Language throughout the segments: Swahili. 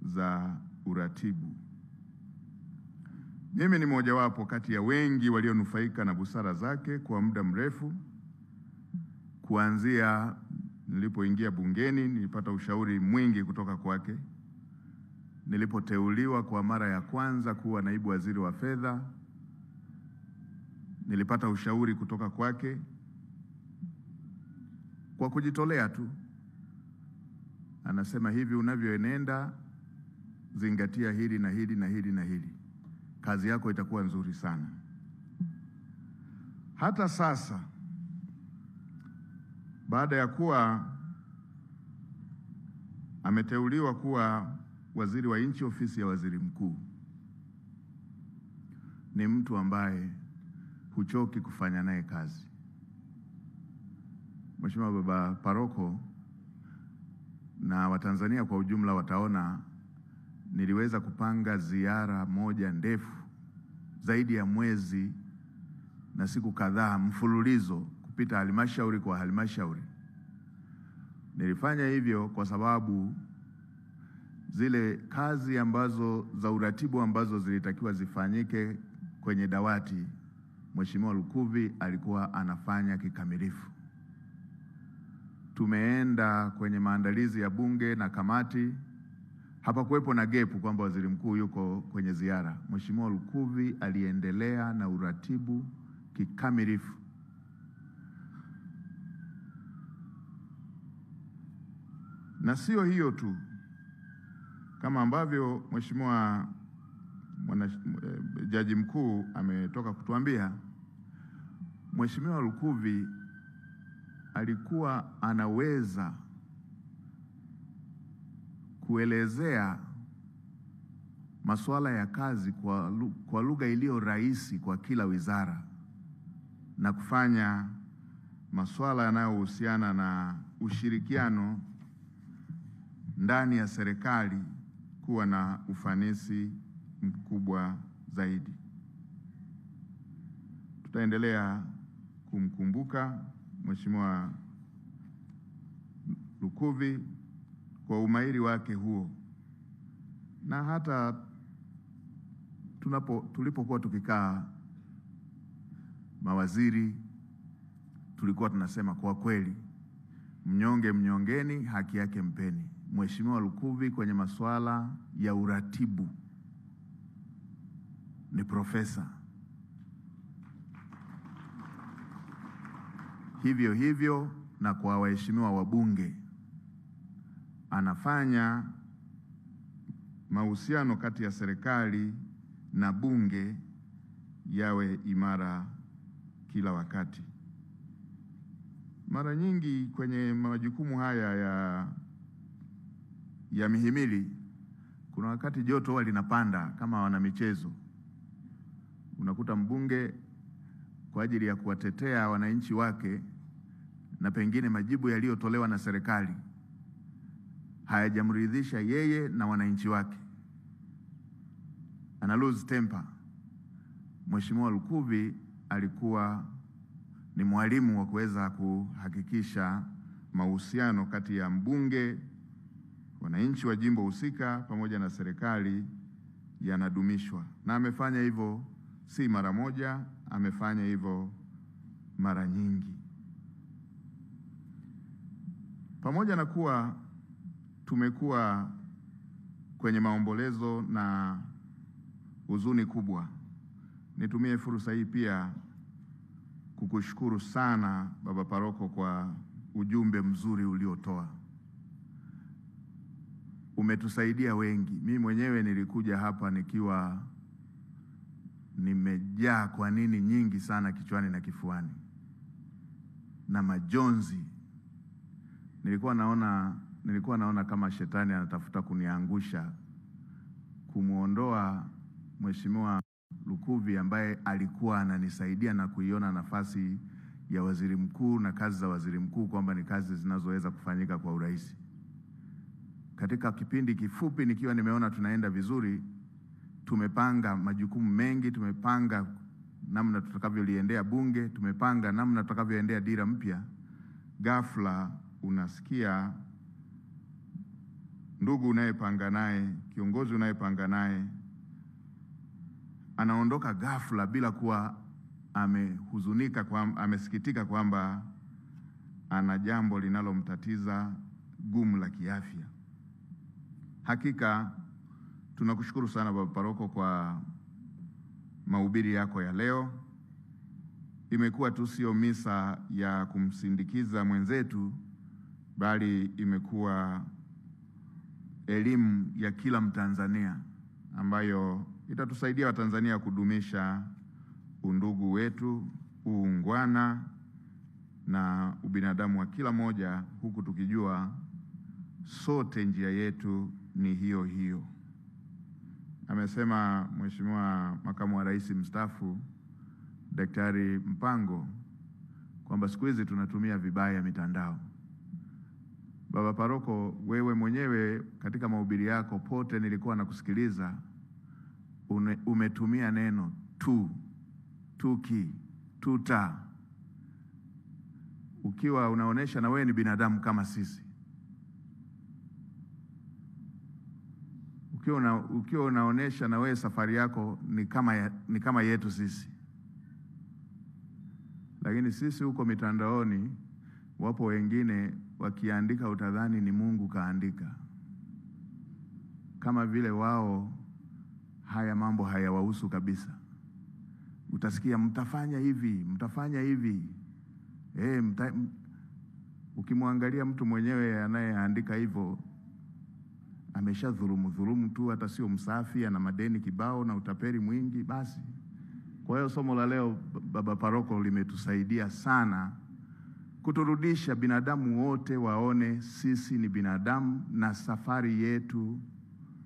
za uratibu. Mimi ni mojawapo kati ya wengi walionufaika na busara zake kwa muda mrefu. Kuanzia nilipoingia bungeni, nilipata ushauri mwingi kutoka kwake. Nilipoteuliwa kwa mara ya kwanza kuwa naibu waziri wa fedha, nilipata ushauri kutoka kwake kwa kujitolea tu. Anasema hivi, unavyoenenda zingatia hili na hili na hili na hili, kazi yako itakuwa nzuri sana. Hata sasa baada ya kuwa ameteuliwa kuwa waziri wa nchi ofisi ya waziri mkuu, ni mtu ambaye huchoki kufanya naye kazi. Mheshimiwa Baba Paroko na Watanzania kwa ujumla wataona niliweza kupanga ziara moja ndefu zaidi ya mwezi na siku kadhaa mfululizo kupita halmashauri kwa halmashauri. Nilifanya hivyo kwa sababu zile kazi ambazo za uratibu ambazo zilitakiwa zifanyike kwenye dawati, Mheshimiwa Lukuvi alikuwa anafanya kikamilifu. Tumeenda kwenye maandalizi ya bunge na kamati, hapakuwepo na gepu kwamba waziri mkuu yuko kwenye ziara. Mheshimiwa Lukuvi aliendelea na uratibu kikamilifu. Na sio hiyo tu, kama ambavyo Mheshimiwa Jaji Mkuu ametoka kutuambia, Mheshimiwa Lukuvi alikuwa anaweza kuelezea masuala ya kazi kwa lugha iliyo rahisi kwa kila wizara na kufanya masuala yanayohusiana na ushirikiano ndani ya serikali kuwa na ufanisi mkubwa zaidi. Tutaendelea kumkumbuka Mheshimiwa Lukuvi kwa umahiri wake huo, na hata tulipokuwa tukikaa mawaziri tulikuwa tunasema kwa kweli, mnyonge mnyongeni, haki yake mpeni. Mheshimiwa Lukuvi kwenye masuala ya uratibu ni profesa. Hivyo hivyo na kwa waheshimiwa wabunge, anafanya mahusiano kati ya serikali na bunge yawe imara kila wakati. Mara nyingi kwenye majukumu haya ya mihimili, kuna wakati joto huwa linapanda kama wana michezo. Unakuta mbunge kwa ajili ya kuwatetea wananchi wake na pengine majibu yaliyotolewa na serikali hayajamridhisha yeye na wananchi wake, ana lose temper. Mheshimiwa Lukuvi alikuwa ni mwalimu wa kuweza kuhakikisha mahusiano kati ya mbunge, wananchi wa jimbo husika pamoja na serikali yanadumishwa, na amefanya hivyo si mara moja, amefanya hivyo mara nyingi. Pamoja na kuwa tumekuwa kwenye maombolezo na huzuni kubwa, nitumie fursa hii pia kukushukuru sana Baba Paroko kwa ujumbe mzuri uliotoa. Umetusaidia wengi. Mimi mwenyewe nilikuja hapa nikiwa nimejaa kwa nini nyingi sana kichwani na kifuani na majonzi. Nilikuwa naona kama shetani anatafuta kuniangusha, kumuondoa Mheshimiwa Lukuvi ambaye alikuwa ananisaidia na kuiona nafasi ya waziri mkuu na kazi za waziri mkuu kwamba ni kazi zinazoweza kufanyika kwa urahisi. Katika kipindi kifupi nikiwa nimeona tunaenda vizuri, tumepanga majukumu mengi, tumepanga namna tutakavyoliendea bunge, tumepanga namna tutakavyoendea dira mpya. Ghafla unasikia ndugu unayepanga naye, kiongozi unayepanga naye anaondoka ghafla bila kuwa amesikitika kwamba ana jambo linalomtatiza gumu la kiafya. Hakika tunakushukuru sana Baba Paroko kwa mahubiri yako ya leo. Imekuwa tu sio misa ya kumsindikiza mwenzetu, bali imekuwa elimu ya kila Mtanzania ambayo itatusaidia Watanzania kudumisha undugu wetu, uungwana na ubinadamu wa kila moja, huku tukijua sote njia yetu ni hiyo hiyo. Amesema Mheshimiwa Makamu wa Rais Mstaafu Daktari Mpango kwamba siku hizi tunatumia vibaya mitandao. Baba Paroko, wewe mwenyewe katika mahubiri yako pote nilikuwa nakusikiliza, umetumia neno tuki, tuta, ukiwa unaonesha na wewe ni binadamu kama sisi. Ukiwa unaonesha na wewe safari yako ni kama yetu sisi. Lakini sisi huko mitandaoni, wapo wengine wakiandika utadhani ni Mungu kaandika, kama vile wao haya mambo hayawahusu kabisa. Utasikia mtafanya hivi, mtafanya hivi. Ukimwangalia mtu mwenyewe anayeandika hivyo ameshadhulumu tu, hata sio msafi, ana madeni kibao na utaperi mwingi basi. Kwa hiyo somo la leo Baba Paroko limetusaidia sana kuturudisha binadamu wote waone sisi ni binadamu na safari yetu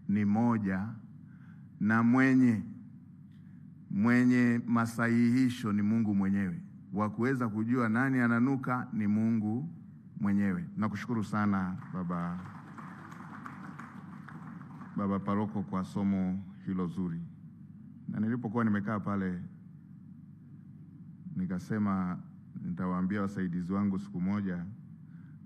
ni moja, na mwenye masahihisho ni Mungu mwenyewe. Wa kuweza kujua nani ananuka ni Mungu mwenyewe. Nakushukuru sana Baba Paroko kwa somo hilo zuri. Na nilipokuwa nimekaa pale nikasema nitawaambia wasaidizi wangu siku moja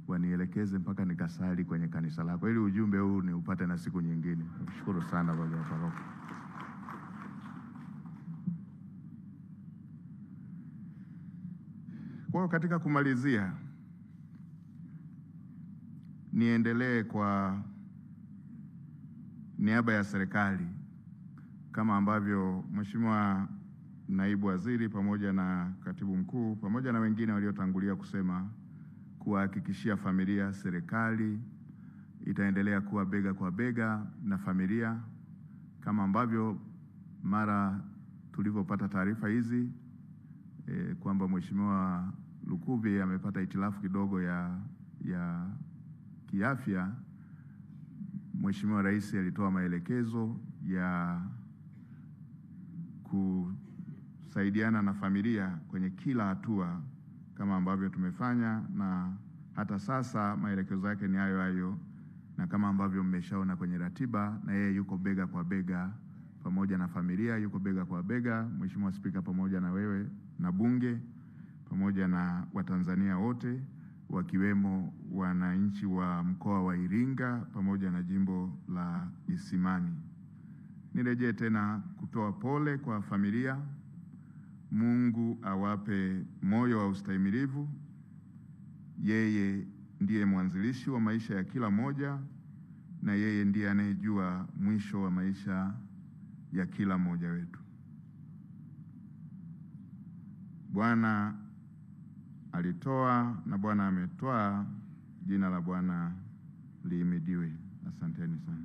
wanielekeze mpaka nikasali kwenye kanisa lako ili ujumbe huu ni upate na siku nyingine. Nakushukuru sana Baba Paroko. Kwa katika kumalizia, niendelee kwa niaba ya serikali kama ambavyo Mheshimiwa Naibu Waziri pamoja na Katibu Mkuu pamoja na wengine waliotangulia kusema, kuhakikishia familia serikali itaendelea kuwa bega kwa bega na familia, kama ambavyo mara tulivyopata taarifa hizi kwamba Mheshimiwa Lukuvi amepata hitilafu kidogo ya kiafya. Mheshimiwa Rais alitoa maelekezo ya kusaidiana na familia kwenye kila hatua kama ambavyo tumefanya, na hata sasa maelekezo yake ni hayo hayo, na kama ambavyo mmeshaona kwenye ratiba, na yeye yuko bega kwa bega pamoja na familia, yuko bega kwa bega Mheshimiwa Spika, pamoja na wewe na Bunge, pamoja na Watanzania wote, wakiwemo wananchi wa mkoa wa Iringa pamoja na jimbo la Isimani. Nirejee tena kutoa pole kwa familia. Mungu awape moyo wa ustahimilivu. Yeye ndiye mwanzilishi wa maisha ya kila moja, na yeye ndiye anayejua mwisho wa maisha ya kila mmoja wetu. Bwana alitoa na Bwana ametoa, jina la Bwana lihimidiwe. Asanteni sana.